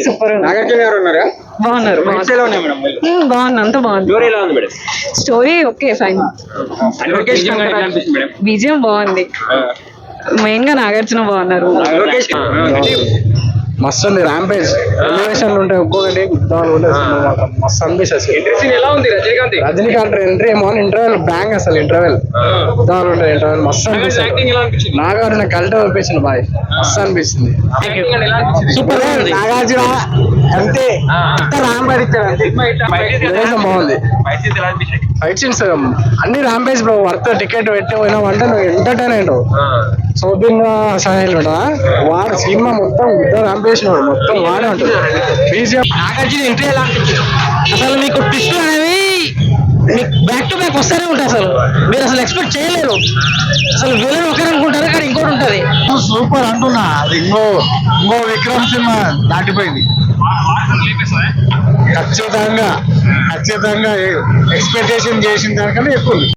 Super బాగున్నారు. బాగుంది, అంత బాగుంది. Story okay fine. విజయం బాగుంది. మెయిన్ గా నాగార్జున బాగున్నారు. మస్తు ఉంది. ర్యాంపేజ్ ఎలివేషన్లు ఉంటాయి, ఒక్కొక్కటి యుద్ధాలు ఉంటాయి. మస్తు అనిపిస్తుంది. రజనీకాంత్ ఎంట్రీ ఏమో ఇంటర్వెల్ బ్యాంగ్, అసలు ఇంటర్వెల్ యుద్ధాలు ఉంటాయి. ఇంటర్వెల్ మస్తు అనిపిస్తుంది. నాగార్జున కల్ట్ అనిపించింది బాయ్, మస్తు అనిపిస్తుంది. సూపర్. నాగార్జున అంతే బాగుంది. ఫైట్ సీన్స్ అన్ని ర్యాంపేజ్ బ్రో. వర్త్ టికెట్ పెట్టి పోయినామంటే నువ్వు ఎంటర్టైన్ అయ్యావు. సౌబిన్ సాహిల్ వాడు సినిమా మొత్తం ర్యాంపేజ్ మొత్తం వాడే ఉంటుంది. నాగార్జున ఎంట్రీ ఎలా అనిపించింది? అసలు మీకు ట్విస్ట్ అనేవి బ్యాక్ టు బ్యాక్ వస్తూనే ఉంటాయి. అసలు మీరు అసలు ఎక్స్పెక్ట్ చేయలేరు. అసలు విలన్ ఒకరు అనుకుంటారు, కానీ ఇంకోటి ఉంటది. సూపర్ అంటున్నా. అది ఇంకో విక్రమ్ సినిమా దాటిపోయింది. ఖచ్చితంగా ఎక్స్పెక్టేషన్ చేసిన దానికన్నా ఎక్కువ ఉంది.